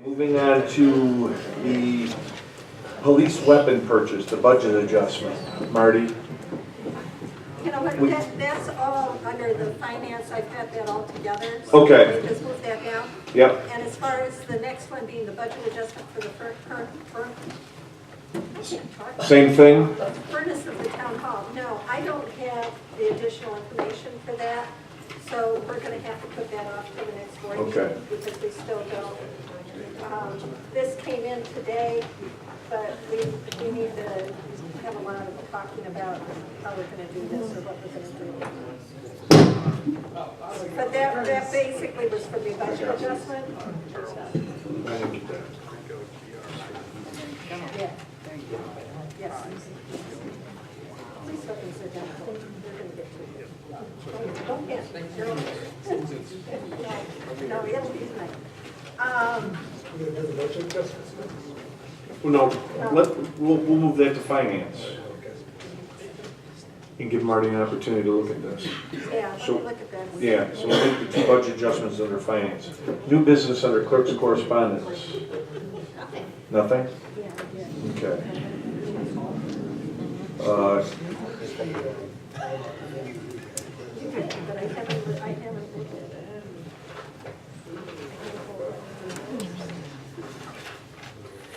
Moving on to the police weapon purchase, the budget adjustment. Marty? You know what, that's all under the finance, I've got that all together. So Okay. we just move that down. Yep. And as far as the next one being the budget adjustment for the Same thing? furnace of the town hall, no, I don't have the additional information for that. So we're gonna have to put that off to the next board Okay. meeting because we still don't. This came in today, but we need to have a lot of talking about how we're gonna do this or what we're gonna do. But that basically was for the budget adjustment. Yeah. Yes. Please let them sit down. They're gonna get to you. Don't get me. No, it'll be tonight. No, we'll move that to finance. And give Marty an opportunity to look at this. Yeah, let me look at that. Yeah, so we'll make the two budget adjustments under finance. New business under clerk's correspondence. Nothing? Yeah, yeah. Okay. But I haven't looked at it.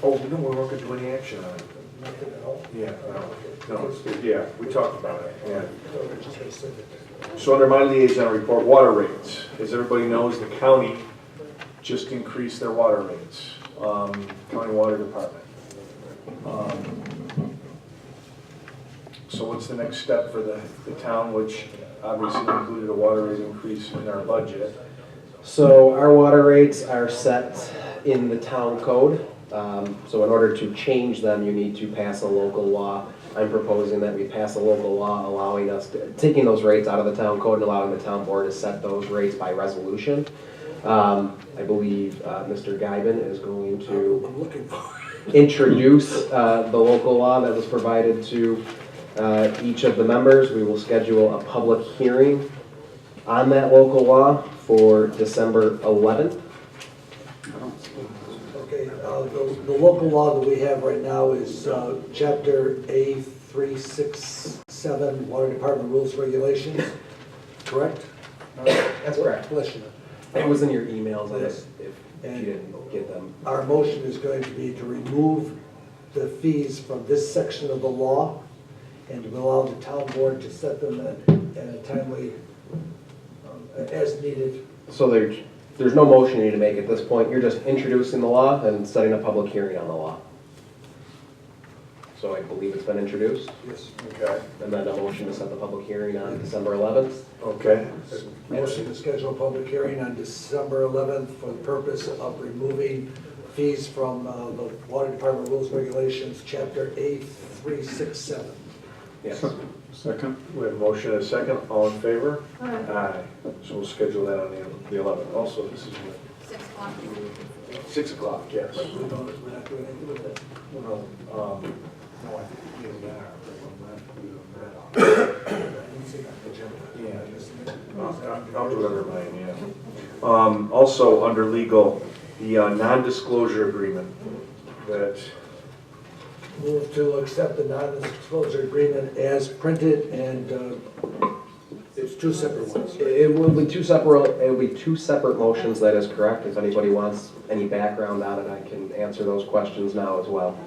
Oh, no, we're not gonna do any action on it. Nothing at all? Yeah, no, yeah, we talked about it, yeah. So under my liaison report, water rates. As everybody knows, the county just increased their water rates, county water department. So what's the next step for the town, which obviously included a water rate increase in our budget? So our water rates are set in the town code. So in order to change them, you need to pass a local law. I'm proposing that we pass a local law allowing us to, taking those rates out of the town code and allowing the town board to set those rates by resolution. I believe Mr. Guyban is going to I'm looking for introduce the local law that was provided to each of the members. We will schedule a public hearing on that local law for December 11th. Okay, the local law that we have right now is Chapter A367, Water Department Rules Regulations, correct? That's correct. Bless you. It was in your emails, Yes. if you didn't get them. Our motion is going to be to remove the fees from this section of the law and to allow the town board to set them at a timely, as needed. So there's no motion you need to make at this point. You're just introducing the law and setting a public hearing on the law. So I believe it's been introduced, Yes. Okay. and then a motion to set the public hearing on December 11th. Okay. Motion to schedule a public hearing on December 11th for the purpose of removing fees from the Water Department Rules Regulations, Chapter A367. Yes. Second. We have a motion and a second. All in favor? Aye. So we'll schedule that on the 11th. Also, this is what? 6 o'clock. 6 o'clock, yes. We're not doing anything with that. Well, No, I think we have that. I'll do it under mine, yeah. Also, under legal, the non-disclosure agreement that, Move to accept the non-disclosure agreement as printed, and it's two separate ones. It will be two separate motions, that is correct. If anybody wants any background on it, I can answer those questions now as well.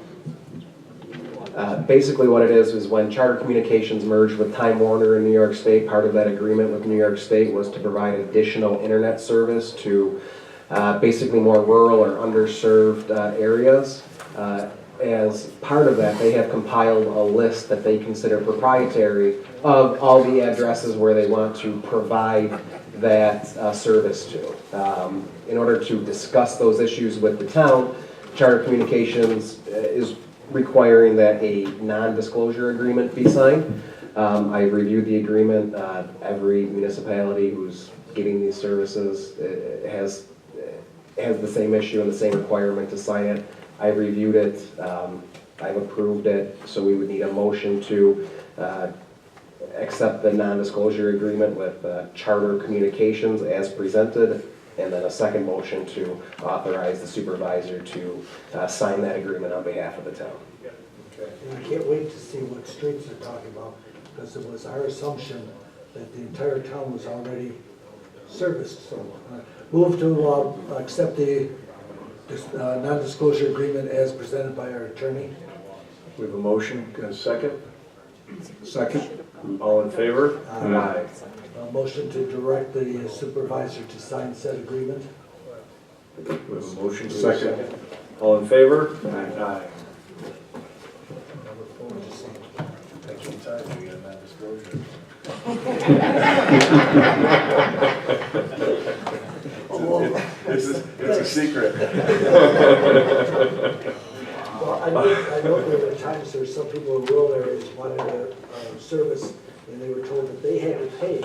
Basically what it is when Charter Communications merged with Time Warner in New York State, part of that agreement with New York State was to provide additional internet service to basically more rural or underserved areas. As part of that, they have compiled a list that they consider proprietary of all the addresses where they want to provide that service to. In order to discuss those issues with the town, Charter Communications is requiring that a non-disclosure agreement be signed. I reviewed the agreement. Every municipality who's getting these services has the same issue and the same requirement to sign it. I've reviewed it, I've approved it, so we would need a motion to accept the non-disclosure agreement with Charter Communications as presented. and then a second motion to authorize the supervisor to sign that agreement on behalf of the town. And I can't wait to see what streets they're talking about, because it was our assumption that the entire town was already serviced. So move to accept the non-disclosure agreement as presented by our attorney. We have a motion, and a second. Second. All in favor? Aye. A motion to direct the supervisor to sign said agreement. We have a motion, to Second. All in favor? Aye. I look forward to seeing it. Thanks for your time, we got that disclosure. It's a secret. Well, I know there were times there were some people in rural areas wanted a service, and they were told that they had to pay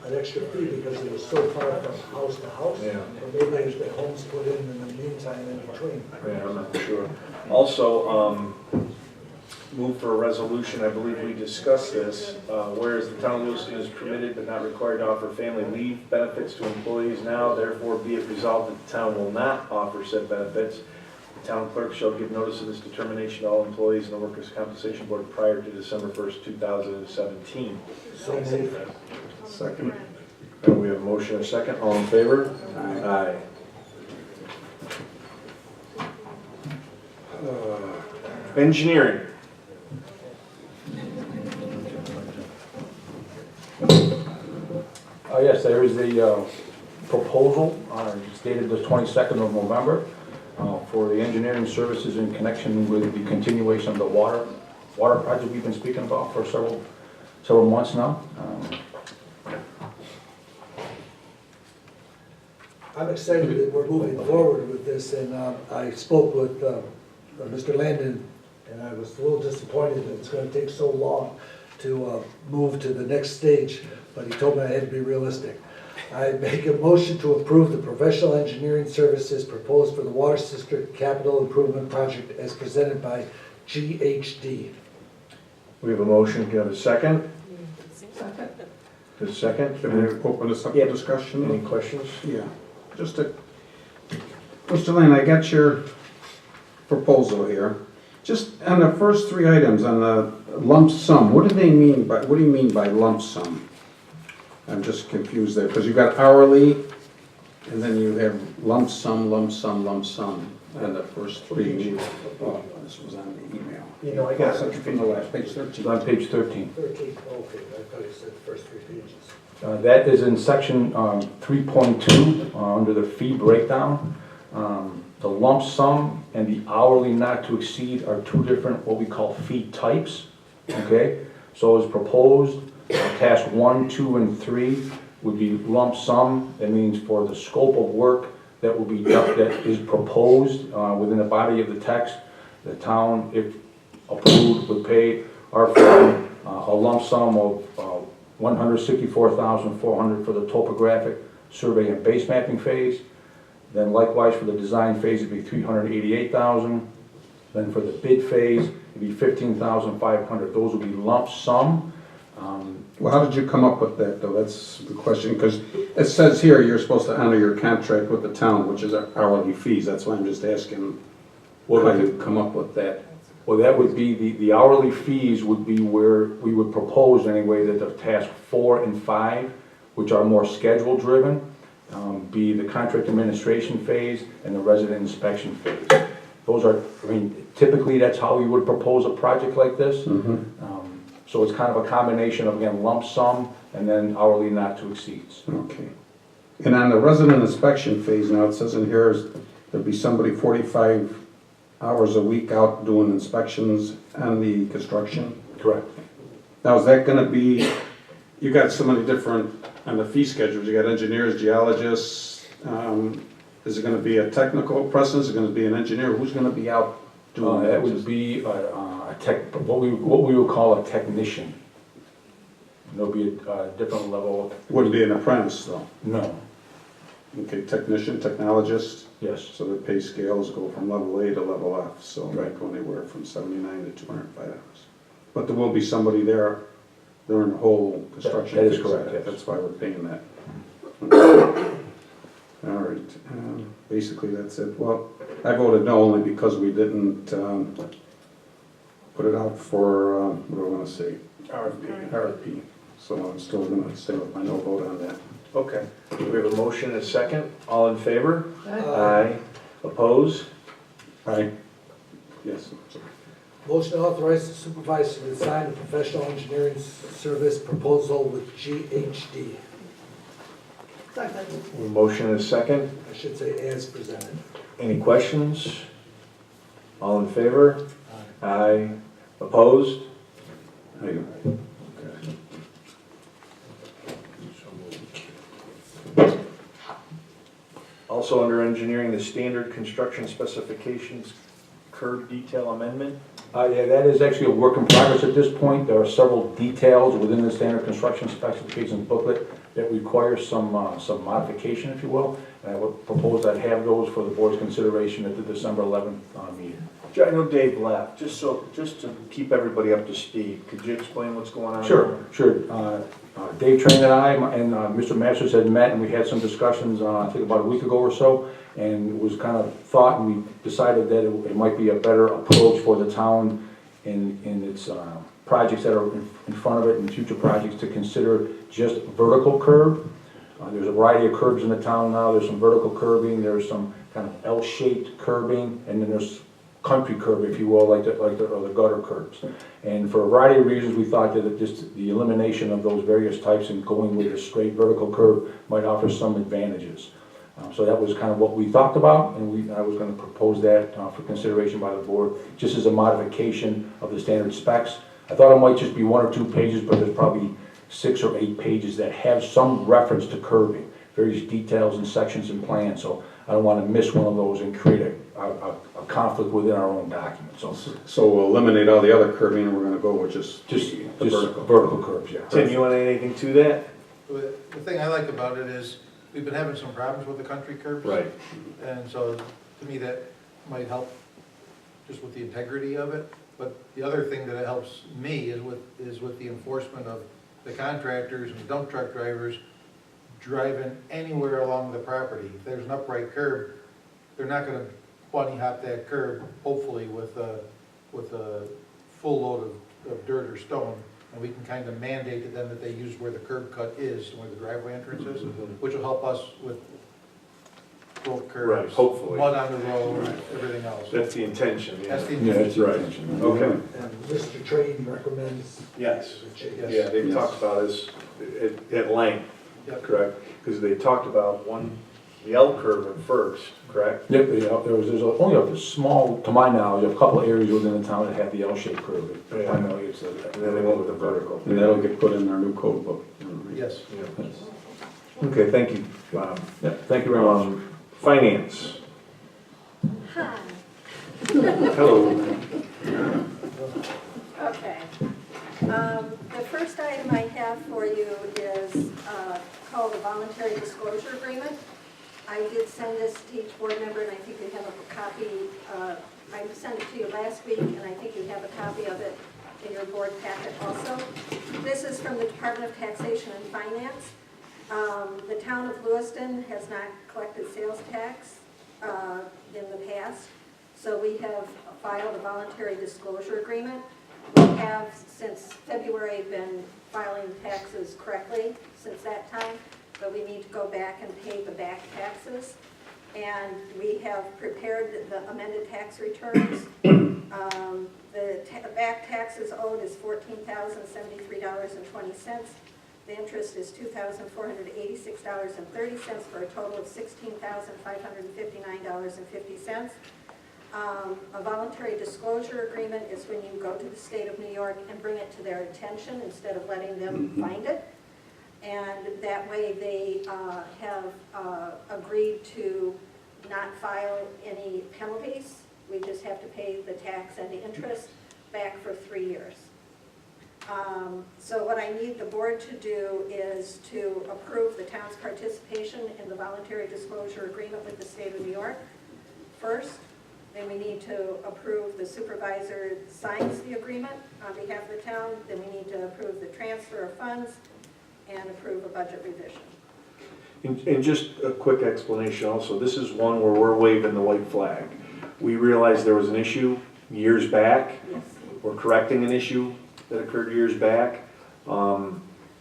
an extra fee because it was so far from house to house. Yeah. Or maybe there's been homes put in the meantime in between. Yeah, I'm not sure. Also, move for a resolution, I believe we discussed this, whereas the town of Lewiston is permitted but not required to offer family leave benefits to employees now, therefore be it resolved that the town will not offer said benefits. The town clerk shall give notice of this determination to all employees in the Workers' Compensation Board prior to December 1st, 2017. So moved. Second. And we have a motion and a second. All in favor? Aye. Engineering. Yes, there is a proposal, it's dated the 22nd of November, for the engineering services in connection with the continuation of the water project we've been speaking about for several months now. I'm excited that we're moving forward with this, and I spoke with Mr. Landon, and I was a little disappointed that it's going to take so long to move to the next stage, but he told me I had to be realistic. I make a motion to approve the professional engineering services proposed for the Water District Capital Improvement Project as presented by GHD. We have a motion. Can I have a second? Second. A second. Can we open this up for discussion? Any questions? Yeah, just a, Mr. Lane, I got your proposal here. Just on the first three items, on the lump sum, what do you mean by lump sum? I'm just confused there, because you've got hourly, and then you have lump sum, lump sum, lump sum, and the first three. Oh, this was on the email. You know, I got Something from the last, page It's 13. on page 13. 13, okay, I thought you said the first 3 pages. That is in section 3.2, under the fee breakdown. The lump sum and the hourly not to exceed are two different, what we call fee types, okay? So as proposed, task 1, 2, and 3 would be lump sum. That means for the scope of work that will be done, that is proposed within the body of the text, the town, if approved, would pay our firm a lump sum of $164,400 for the topographic survey and base mapping phase. Then likewise for the design phase, it'd be $388,000. Then for the bid phase, it'd be $15,500. Those would be lump sum. Well, how did you come up with that, though? That's the question, because it says here you're supposed to honor your contract with the town, which is hourly fees. That's why I'm just asking, how did you come up with that? Well, that would be, the hourly fees would be where we would propose anyway that the task 4 and 5, which are more schedule driven, be the contract administration phase and the resident inspection phase. Those are, I mean, typically that's how we would propose a project like this. So it's kind of a combination of, again, lump sum and then hourly not to exceeds. Okay. And on the resident inspection phase, now it says in here there'd be somebody 45 hours a week out doing inspections on the construction. Correct. Now, is that gonna be, you got so many different, on the fee schedules, you got engineers, geologists, is it gonna be a technical person, is it gonna be an engineer, who's gonna be out doing that? That would be what we would call a technician. There'll be a different level. Wouldn't be an apprentice, though? No. Okay, technician, technologist, Yes. so the pay scales go from level A to level F, so it Right. might go anywhere from 79 to 205 hours. But there will be somebody there during the whole construction That is phase. correct, yes. That's why we're paying that. All right, basically that's it. Well, I voted no only because we didn't put it out for, what do I want to say? RFP. RFP. So I'm still going to stay with my no vote on that. Okay, we have a motion and a second. All in favor? Aye. Opposed? Aye. Yes. Motion to authorize the supervisor to sign a professional engineering service proposal with GHD. A motion and a second. I should say as presented. Any questions? All in favor? Aye. Opposed? Aye. Also under engineering, the standard construction specifications curb detail amendment. Yeah, that is actually a work in progress at this point. There are several details within the standard construction specifications booklet that require some modification, if you will. And I would propose that I have those for the board's consideration at the December 11th meeting. I know Dave left, just to keep everybody up to speed, could you explain what's going on? Sure. Dave Train and I and Mr. Masters had met and we had some discussions, I think about a week ago or so, and it was kind of thought, and we decided that it might be a better approach for the town in its projects that are in front of it and future projects to consider just vertical curb. There's a variety of curbs in the town now. There's some vertical curbing, there's some kind of L-shaped curbing, and then there's country curb, if you will, like the gutter curbs. And for a variety of reasons, we thought that just the elimination of those various types and going with a straight vertical curb might offer some advantages. So that was kind of what we talked about, and I was going to propose that for consideration by the board, just as a modification of the standard specs. I thought it might just be 1 or 2 pages, but there's probably 6 or 8 pages that have some reference to curbing, various details and sections and plans. So I don't want to miss one of those and create a conflict within our own document. So we'll eliminate all the other curbing and we're going to go with just vertical curbs, yeah. Tim, you want anything to that? The thing I like about it is, we've been having some problems with the country curbs. Right. And so, to me, that might help just with the integrity of it. But the other thing that helps me is with the enforcement of the contractors and dump truck drivers driving anywhere along the property. If there's an upright curb, they're not gonna bunny hop that curb, hopefully with a full load of dirt or stone. And we can kind of mandate to them that they use where the curb cut is, where the driveway entrance is, which will help us with broke curbs. Right, hopefully. Mud on the road, everything else. That's the intention, yeah. That's the Yeah, that's Right. the intention. Okay. And Mr. Train recommends Yes. the change. Yes. Yeah, they've Yes. talked about this at length, Yep. correct? Because they talked about the L curve at first, correct? Yep, there's only a small, to my knowledge, a couple of areas within the town that have the L-shaped curve. Yeah. Primarily it's And then they went with the vertical. And that'll get put in our new code book. Yes. Yeah. Okay, thank you. Yeah, thank you very much. Finance. Hi. Hello. Okay. The first item I have for you is called a voluntary disclosure agreement. I did send this to each board member, and I think you have a copy. I sent it to you last week, and I think you have a copy of it in your board packet also. This is from the Department of Taxation and Finance. The town of Lewiston has not collected sales tax in the past, so we have filed a voluntary disclosure agreement. We have, since February, been filing taxes correctly since that time, but we need to go back and pay the back taxes. And we have prepared the amended tax returns. The back taxes owed is $14,073.20. The interest is $2,486.30 for a total of $16,559.50. A voluntary disclosure agreement is when you go to the state of New York and bring it to their attention instead of letting them find it. And that way they have agreed to not file any penalties. We just have to pay the tax and the interest back for 3 years. So what I need the board to do is to approve the town's participation in the voluntary disclosure agreement with the state of New York first. Then we need to approve the supervisor signs the agreement on behalf of the town. Then we need to approve the transfer of funds and approve a budget revision. And just a quick explanation also, this is one where we're waving the white flag. We realized there was an issue years back. Yes. We're correcting an issue that occurred years back.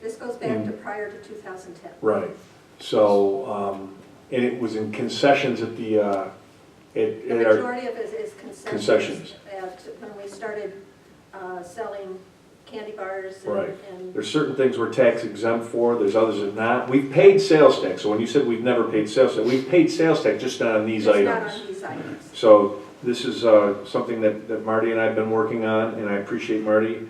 This goes back to prior to 2010. Right. So, and it was in concessions at the, The at our, majority of it is concessions. When we started selling candy bars right. and There's certain things we're tax exempt for, there's others that not. We've paid sales tax, so when you said we've never paid sales tax, we've paid sales tax just not on these just items. not on these items. So this is something that Marty and I have been working on, and I appreciate Marty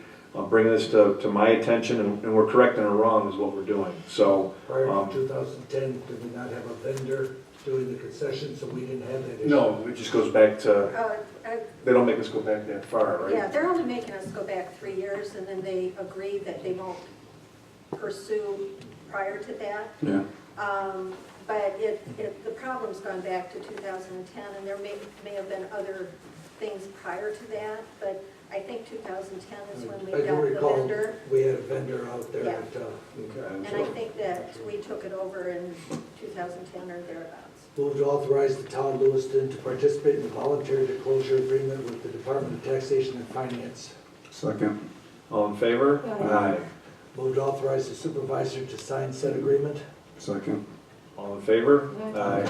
bringing this to my attention, and we're correcting it wrong is what we're doing. So, Prior to 2010, did we not have a vendor doing the concessions, so we didn't have that issue? no, it just goes back to, they don't make us go back that far, right? Yeah, they're only making us go back 3 years, and then they agree that they won't pursue prior to that. Yeah. But the problem's gone back to 2010, and there may have been other things prior to that, but I think 2010 is when we I do got the recall vendor. we had a vendor out there Yeah. at, Okay. And I think that we took it over in 2010 or thereabouts. moved to authorize the town of Lewiston to participate in the voluntary disclosure agreement with the Department of Taxation and Finance. Second. All in favor? Aye. Moved to authorize the supervisor to sign said agreement. Second. All in favor? Aye.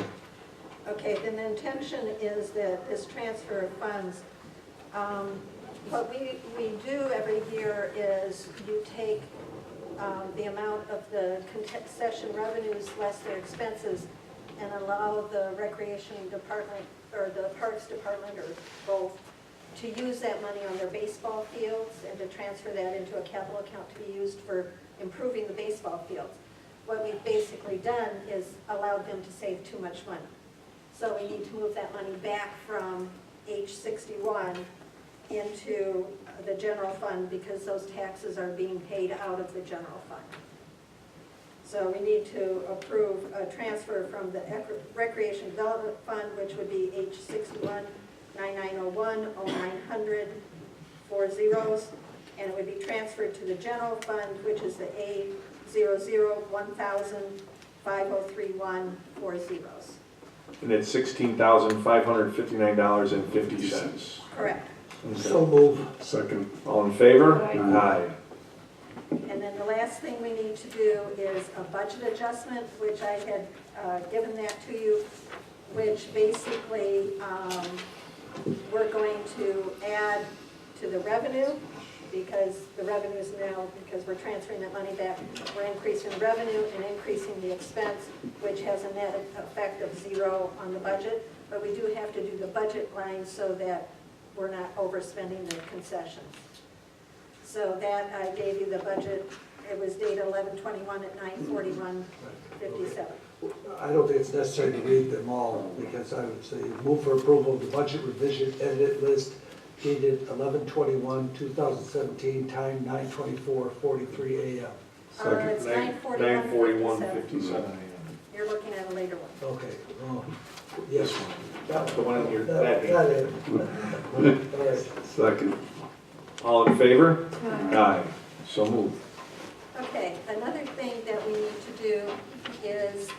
Okay, then the intention is that this transfer of funds, what we do every year is you take the amount of the concession revenues less their expenses and allow the recreation department or the parks department or both to use that money on their baseball fields and to transfer that into a capital account to be used for improving the baseball fields. What we've basically done is allowed them to save too much money. So we need to move that money back from H61 into the general fund because those taxes are being paid out of the general fund. So we need to approve a transfer from the Recreation Development Fund, which would be H61 9901 0900 4 zeros, and it would be transferred to the general fund, which is the A00 1000 5031 4 zeros. And it's $16,559.50. Correct. So move. Second. All in favor? Aye. And then the last thing we need to do is a budget adjustment, which I had given that to you, which basically we're going to add to the revenue because the revenue is now, because we're transferring that money back, we're increasing the revenue and increasing the expense, which has a net effect of 0 on the budget. But we do have to do the budget line so that we're not overspending the concessions. So that I gave you the budget, it was dated 11/21 at 9/41/57. I don't think it's necessary to read them all, because I would say move for approval of the budget revision edit list dated 11/21/2017, time 9:24:43 a.m. It's 9:41:57. 9:41:57. You're looking at a later one. Okay, oh, yes. That The one in your, That that. it. All right. Second. All in favor? Aye. So moved. Okay, another thing that we need to do is,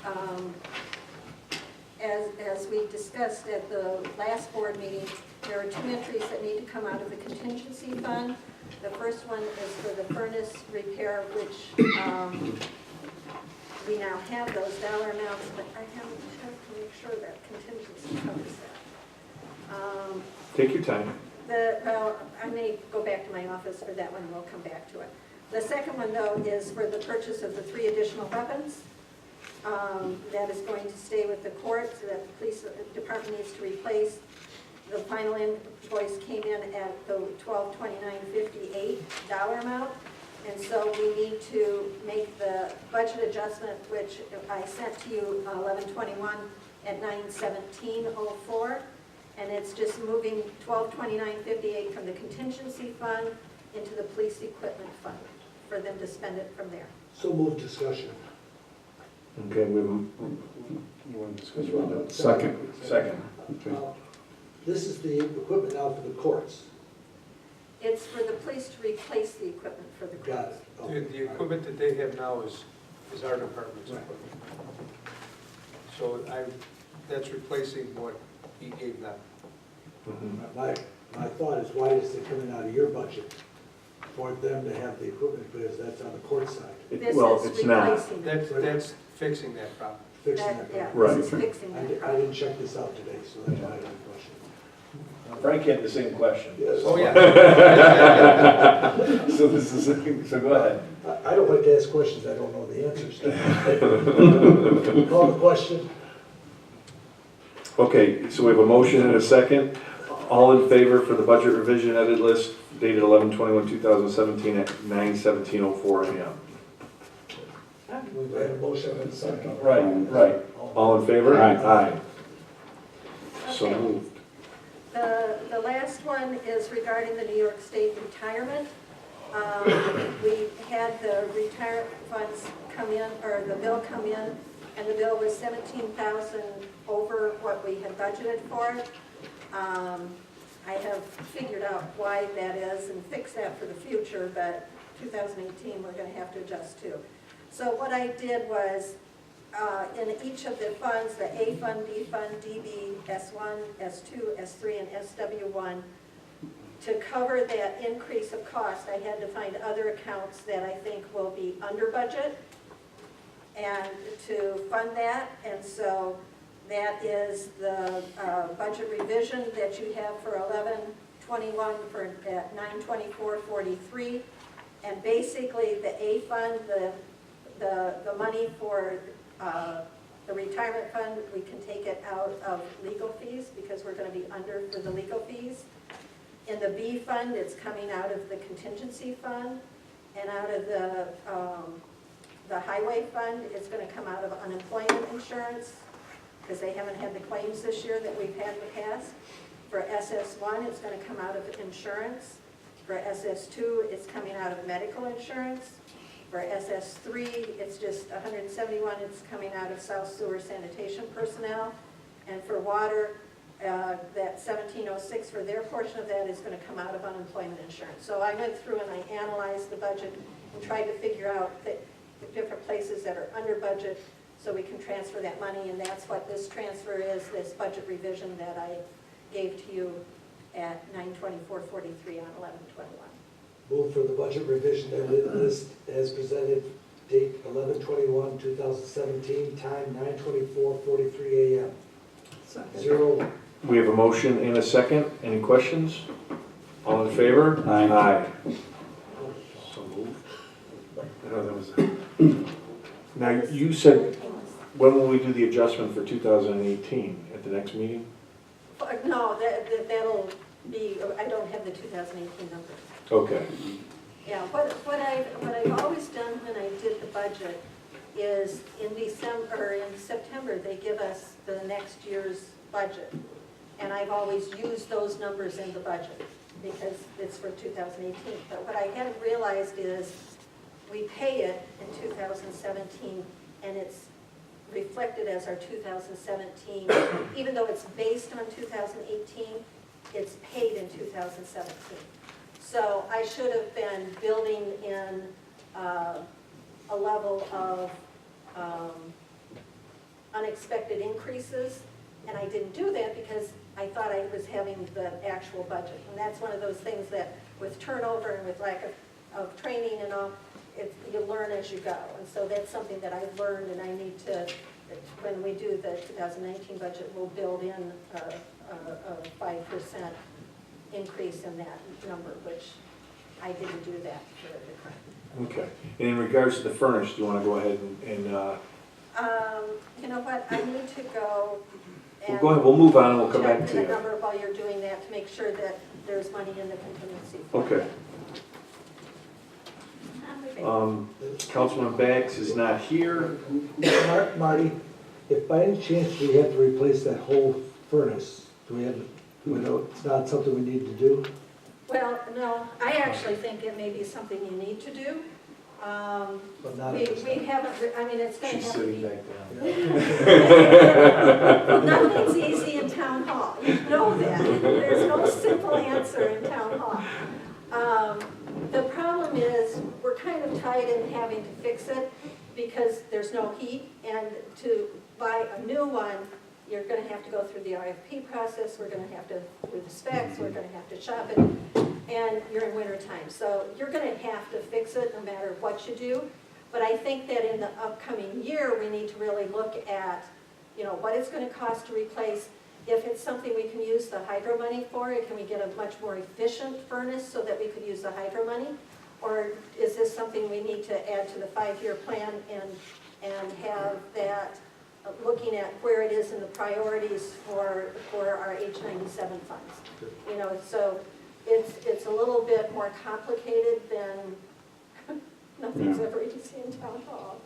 as we discussed at the last board meeting, there are 2 entries that need to come out of the contingency fund. The first one is for the furnace repair, which we now have those dollar amounts, but I haven't checked to make sure that contingency covers that. Take your time. Well, I may go back to my office for that one, and we'll come back to it. The second one, though, is for the purchase of the 3 additional weapons. That is going to stay with the court, so that the police department needs to replace. The final invoice came in at the $1229.58 amount, and so we need to make the budget adjustment, which I sent to you 11/21 at 9/17/04. And it's just moving $1229.58 from the contingency fund into the police equipment fund for them to spend it from there. So move discussion. Okay, you want to discuss about that? Second. Second. Okay. This is the equipment now for the courts. It's for the police to replace the equipment for the Got courts. it. Okay. The equipment that they have now is our department's equipment. So that's replacing what he gave them. My thought is, why is it coming out of your budget for them to have the equipment, because that's on the court side, Well, This is it's not. replacing it. That's fixing that problem. fixing That- that. Yeah, problem. this is fixing I that didn't problem. check this out today, so that's why I had a question. Frank had the same question. Yes. Oh, yeah. So this is, so go ahead. I don't like to ask questions I don't know the answers to. Call the question. Okay, so we have a motion and a second. All in favor for the budget revision edit list dated 11/21/2017 at 9:17:04 a.m. We've had a motion and a second. Right. All in favor? Aye. So Okay. moved. The last one is regarding the New York State retirement. We had the retirement funds come in, or the bill come in, and the bill was 17,000 over what we had budgeted for it. I have figured out why that is and fix that for the future, but 2018, we're gonna have to adjust too. So what I did was, in each of the funds, the A fund, B fund, DB, S1, S2, S3, and SW1, to cover that increase of cost, I had to find other accounts that I think will be under budget and to fund that. And so that is the budget revision that you have for 11/21 for at 9/24/43. And basically the A fund, the money for the retirement fund, we can take it out of legal fees because we're going to be under for the legal fees. In the B fund, it's coming out of the contingency fund, and out of the highway fund, it's going to come out of unemployment insurance because they haven't had the claims this year that we've had in the past. For SS1, it's going to come out of insurance. For SS2, it's coming out of medical insurance. For SS3, it's just 171, it's coming out of South Sewer Sanitation personnel. And for water, that 1706 for their portion of that is going to come out of unemployment insurance. So I went through and I analyzed the budget and tried to figure out the different places that are under budget so we can transfer that money, and that's what this transfer is, this budget revision that I gave to you at 9/24/43 on 11/21. Move for the budget revision edit list as presented, date 11/21/2017, time 9:24:43 a.m. 01. We have a motion and a second. Any questions? All in favor? Aye. So moved. Now, you said, when will we do the adjustment for 2018? At the next meeting? No, that'll be, I don't have the 2018 numbers. Okay. Yeah, what I've always done when I did the budget is in September, they give us the next year's budget. And I've always used those numbers in the budget because it's for 2018. But what I hadn't realized is we pay it in 2017 and it's reflected as our 2017, even though it's based on 2018, it's paid in 2017. So I should have been building in a level of unexpected increases, and I didn't do that because I thought I was having the actual budget. And that's one of those things that with turnover and with lack of training and all, you learn as you go. And so that's something that I've learned, and I need to, when we do the 2019 budget, we'll build in a 5% increase in that number, which I didn't do that for the current. Okay. And in regards to the furnace, do you want to go ahead and You know what, I need to go and go ahead, we'll move on and we'll come back check to the you. number while you're doing that to make sure that there's money in the contingency fund. Okay. Councilman Baggs is not here. Marty, if by any chance we have to replace that whole furnace, it's not something we need to do? Well, no, I actually think it may be something you need to do. But not We at this time. haven't, I mean, it's going to She's have to sitting be. back down. Nothing's easy in town hall, you know that. There's no simple answer in town hall. The problem is, we're kind of tied in having to fix it, because there's no heat, and to buy a new one, you're gonna have to go through the RFP process, we're gonna have to do the specs, we're gonna have to shop it, and you're in winter time. So you're gonna have to fix it no matter what you do. But I think that in the upcoming year, we need to really look at, you know, what it's gonna cost to replace. If it's something we can use the hydro money for, can we get a much more efficient furnace so that we could use the hydro money? Or is this something we need to add to the 5-year plan and have that looking at where it is in the priorities for our H97 funds? You know, so it's a little bit more complicated than nothing's ever easy in town hall.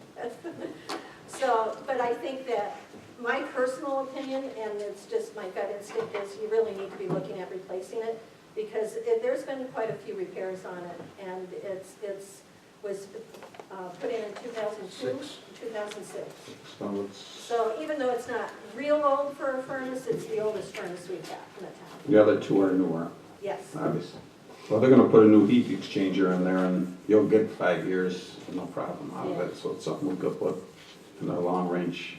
So, but I think that my personal opinion, and it's just my gut instinct, is you really need to be looking at replacing it, because there's been quite a few repairs on it, and was put in 2002, 2006. So it's, So even though it's not real old for a furnace, it's the oldest furnace we've got in the town. the other two are newer, Yes. obviously. Well, they're gonna put a new heat exchanger in there and you'll get 5 years, no problem out of it. So it's something we could put in the long range.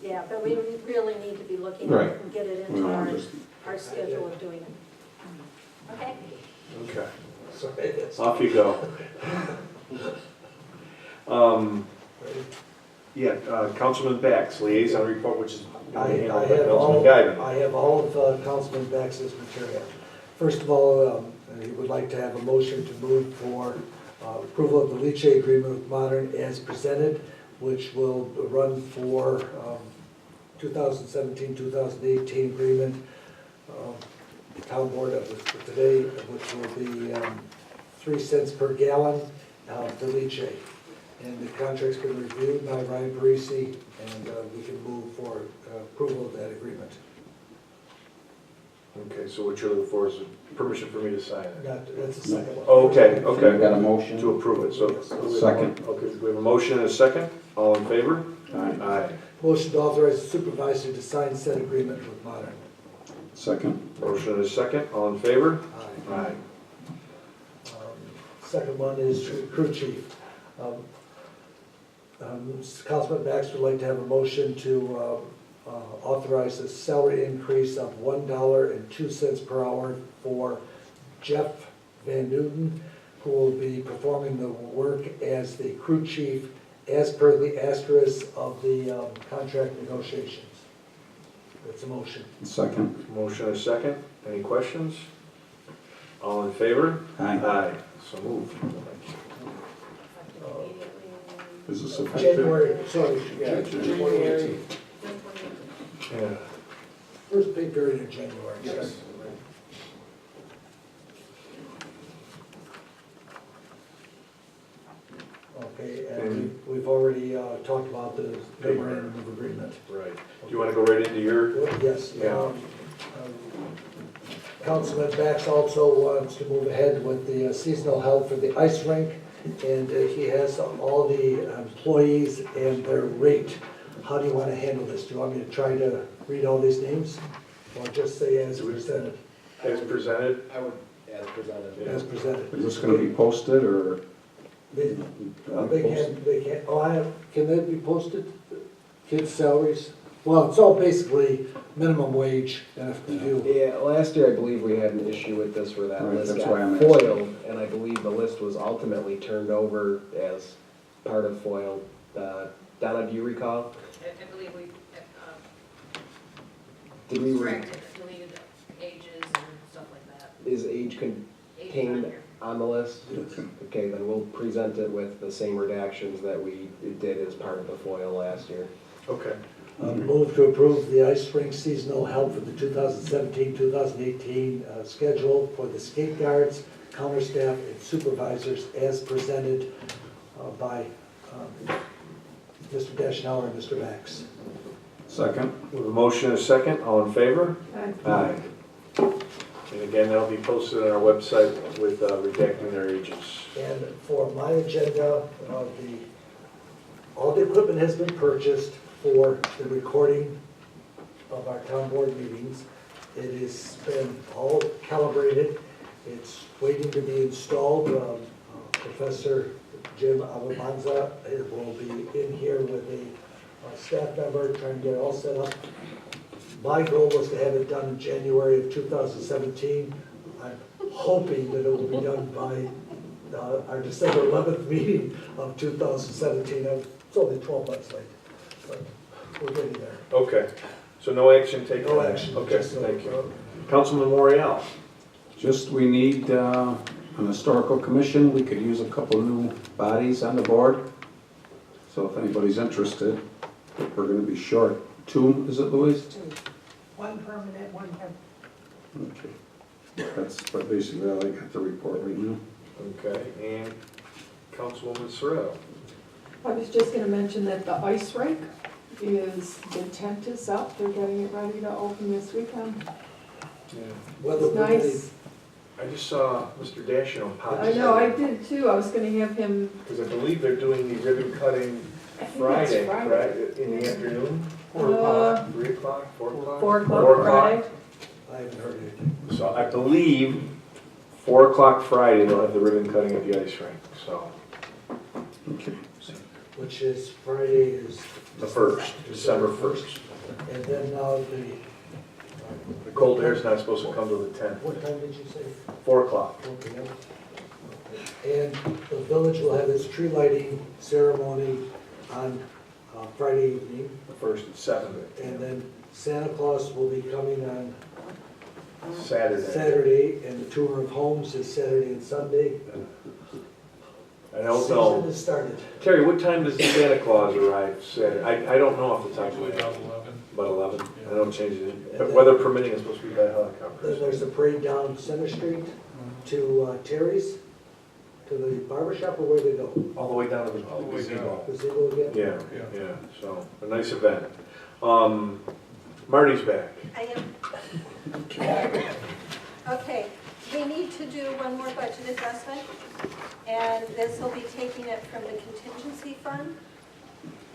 Yeah, but we really need to be looking Right. at it and get it We into don't just- our schedule of doing it. Okay? Okay, Sorry, it's- off you go. Councilman Bax, liaison report, which is I handled by have Councilman Guyman. I have all of Councilman Bax's material. First of all, he would like to have a motion to move for approval of the leachate agreement with Modern as presented, which will run for 2017, 2018 agreement. Town board of today, which will be 3 cents per gallon of the leachate. And the contract's been reviewed by Ryan Parisi, and we can move for approval of that agreement. Okay, so what you're looking for is permission for me to sign it? That's the second one. Okay, So we got a okay, motion? to approve it, so. Second. Okay, we have a motion and a second, all in favor? Aye. Aye. Motion to authorize the supervisor to sign said agreement with Modern. Second. Motion and a second, all in favor? Aye. Aye. Second one is crew chief. Councilman Bax would like to have a motion to authorize a salary increase of $1.02 per hour for Jeff Van Newton, who will be performing the work as the crew chief as per the asterisk of the contract negotiations. That's a motion. Second. Motion and a second, any questions? All in favor? Aye. Aye, so moved. Is this effective? January, sorry, Yeah, January, Yeah. first pay period in January. Yes. Okay, and we've already talked about the memorandum of agreement. Right. Do you want to go right into your? Yes. Yeah. Councilman Bax also wants to move ahead with the seasonal help for the ice rink, and he has all the employees and their rate. How do you want to handle this? Do you want me to try to read all these names, or just say as presented? As presented? I would, as presented. As presented. Is this gonna be posted or? They can they be posted, kids' salaries? Well, it's all basically minimum wage, and if you, Yeah, last year I believe we had an issue with this where that Right, list that's why I'm got asking. foiled, and I believe the list was ultimately turned over as part of foiled. Donna, do you recall? I believe we Did we, corrected, deleted ages and stuff like that. is age Ages contained on here. on the list? Okay, then we'll present it with the same redactions that we did as part of the foil last year. Okay. move to approve the ice rink seasonal help for the 2017-2018 schedule for the skate guards, counter staff, and supervisors as presented by Mr. Deschanel and Mr. Bax. Second. With a motion and a second, all in favor? Aye. And again, that'll be posted on our website with redacting their ages. And for my agenda, all the equipment has been purchased for the recording of our town board meetings. It has been all calibrated. It's waiting to be installed. Professor Jim Avamanza will be in here with a staff member trying to get it all set up. My goal was to have it done in January of 2017. I'm hoping that it will be done by our December 11th meeting of 2017. It's only 12 months late, but we're getting there. Okay, so no action taken? No action. Okay, just, thank you. Councilman Morial? Just, we need an historical commission. We could use a couple new bodies on the board. So if anybody's interested, we're gonna be short. 2, is it, Louise? 2. One permanent, one temporary. Okay. That's basically all I got to report right now. Okay, and Councilwoman Sorrell? I was just gonna mention that the ice rink the tent is up, they're getting it ready to open this weekend. Yeah. Weather It's permitting. nice. I just saw Mr. Dashno pop. I know, I did too, I was gonna have him, Because I believe they're doing the ribbon cutting I think it's Friday, Friday. correct? In the afternoon? 4 o'clock. 3 o'clock, 4 o'clock? 4 o'clock 4 Friday. I haven't heard anything. So I believe 4 o'clock Friday, they'll have the ribbon cutting at the ice rink, so. Okay. Which is Friday is. The 1st, December 1st. And then now The cold air's not supposed to come till the 10th. what time did you say? 4 o'clock. 4 p.m. And the village will have its tree lighting ceremony on Friday evening. The 1st is 7. And then Santa Claus will be coming on Saturday. Saturday, and the tour of homes is Saturday and Sunday. I don't know. Season has started. Terry, what time does Santa Claus arrive Saturday? I don't know off the top of my head. About 11. I don't change it. But weather permitting, it's supposed to be by Then helicopter. there's a parade down Center Street to Terry's, to the barber shop, or where they go? All the way down to the All the way gazebo. Gazebo again? Yeah, yeah, so, a nice event. Marty's back. I am. Okay, we need to do one more budget adjustment, and this will be taking it from the contingency fund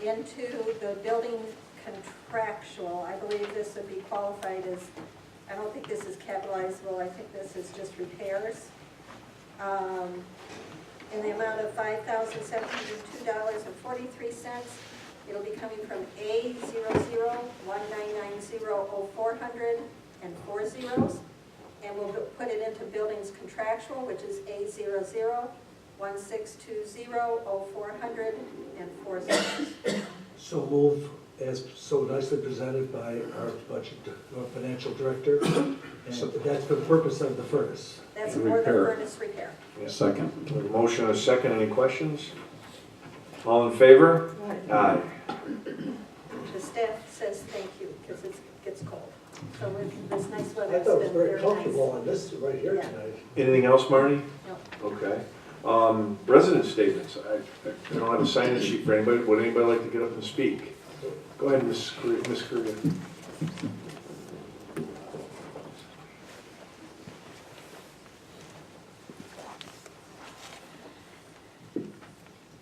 into the building contractual. I believe this would be qualified as, I don't think this is capitalizable, I think this is just repairs. In the amount of $5,702.43. It'll be coming from A0019900400 and 4 zeros. And we'll put it into buildings contractual, which is A0016200400 and 4 zeros. So move as so nicely presented by our budget, our financial director. And that's for the purpose of the furnace. That's for the furnace repair. Second. A motion and a second, any questions? All in favor? Aye. The staff says thank you, because it gets cold. So with this nice weather, I it's thought it was been very very comfortable nice. on this right here Yeah. tonight. Anything else, Marty? No. Okay. Resident statements. I don't have a sign-in sheet for anybody. Would anybody like to get up and speak? Go ahead, Ms. Kruger.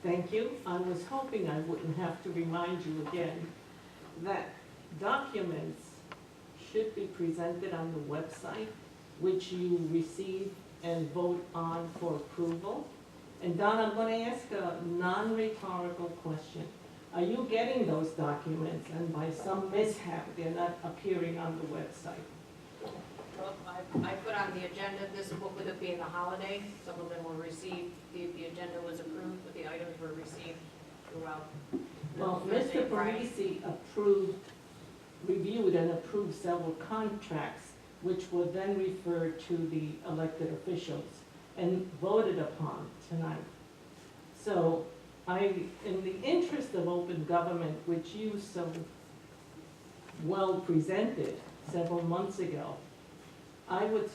Thank you. I was hoping I wouldn't have to remind you again that documents should be presented on the website, which you receive and vote on for approval. And Don, I'm going to ask a non-rhetorical question. Are you getting those documents, and by some mishap, they're not appearing on the website? Well, I put on the agenda, this, with it being a holiday, some of them were received, the agenda was approved, but the items were received throughout. Well, Thursday Mr. and Friday. Parisi reviewed and approved several contracts, which were then referred to the elected officials and voted upon tonight. So in the interest of open government, which you so well presented several months ago, I would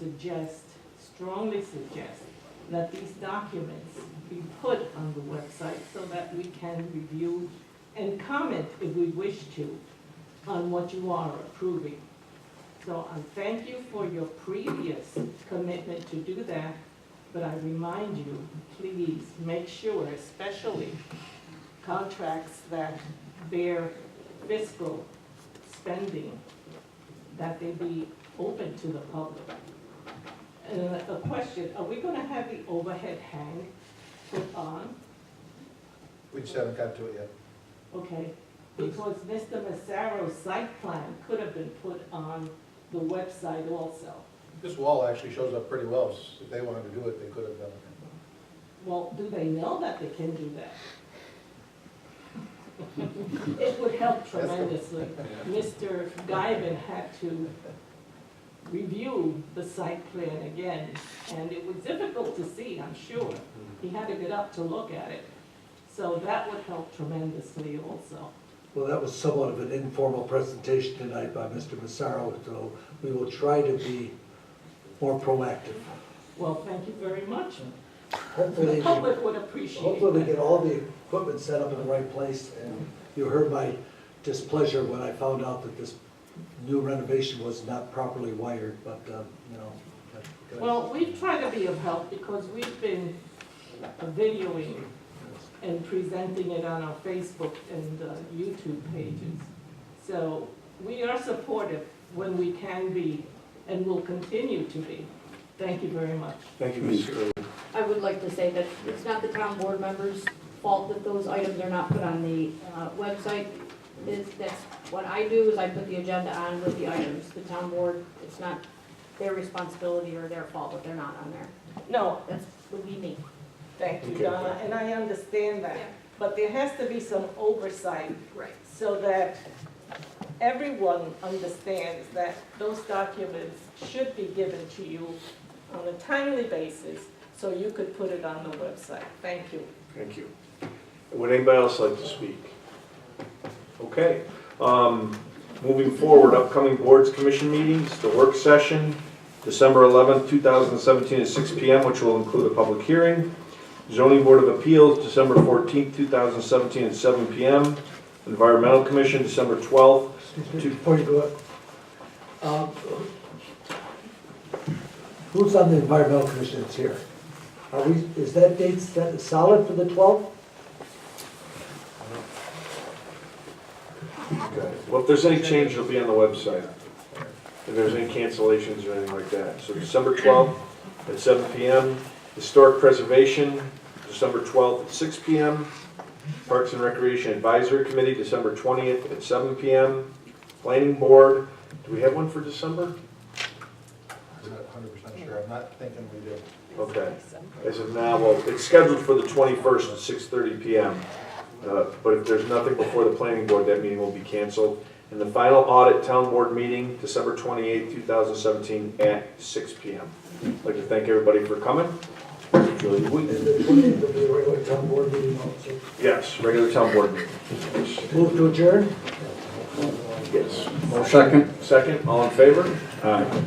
strongly suggest, that these documents be put on the website so that we can review and comment if we wish to on what you are approving. So I thank you for your previous commitment to do that, but I remind you, please make sure, especially contracts that bear fiscal spending, that they be open to the public. A question, are we going to have the overhead hang put on? We just haven't got to it yet. Okay, because Mr. Massaro's site plan could have been put on the website also. This wall actually shows up pretty well. If they wanted to do it, they could have done it. Well, do they know that they can do that? It would help tremendously. Mr. Guyman had to review the site plan again, and it was difficult to see, I'm sure. He had to get up to look at it. So that would help tremendously also. Well, that was somewhat of an informal presentation tonight by Mr. Massaro, so we will try to be more proactive. Well, thank you very much. Hopefully, The public would appreciate hopefully we that. get all the equipment set up in the right place. And you heard my displeasure when I found out that this new renovation was not properly wired, but, you know. Well, we've tried to be of help because we've been videoing and presenting it on our Facebook and YouTube pages. So we are supportive when we can be and will continue to be. Thank you very much. Thank you, Ms. Curley. I would like to say that it's not the town board members' fault that those items are not put on the website. That's what I do, is I put the agenda on with the items. The town board, it's not their responsibility or their fault that they're not on there. No, That would be me. thank you, Okay. Donna, and I understand that. Yeah. But there has to be some oversight Right. so that everyone understands that those documents should be given to you on a timely basis so you could put it on the website. Thank you. Thank you. Would anybody else like to speak? Okay. Moving forward, upcoming boards commission meetings, the work session, December 11th, 2017 at 6 p.m., which will include a public hearing. Zoning Board of Appeals, December 14th, 2017 at 7 p.m. Environmental Commission, December 12th. Excuse me, before you go up, who's on the environmental commission that's here? Is that date solid for the 12th? Okay. Well, if there's any change, it'll be on the website. If there's any cancellations or anything like that. So December 12th at 7 p.m. Historic Preservation, December 12th at 6 p.m. Parks and Recreation Advisory Committee, December 20th at 7 p.m. Planning Board, do we have one for December? I'm not 100% sure. I'm not thinking we do. Okay. As of now, well, it's scheduled for the 21st at 6:30 p.m. But if there's nothing before the Planning Board, that meeting will be canceled. And the final audit town board meeting, December 28th, 2017 at 6 p.m. I'd like to thank everybody for coming. Enjoy your week. And the 20th will be a regular town board meeting also. Yes, regular town board meeting. Move to adjourn? Yes. Second. Second, all in favor? Aye.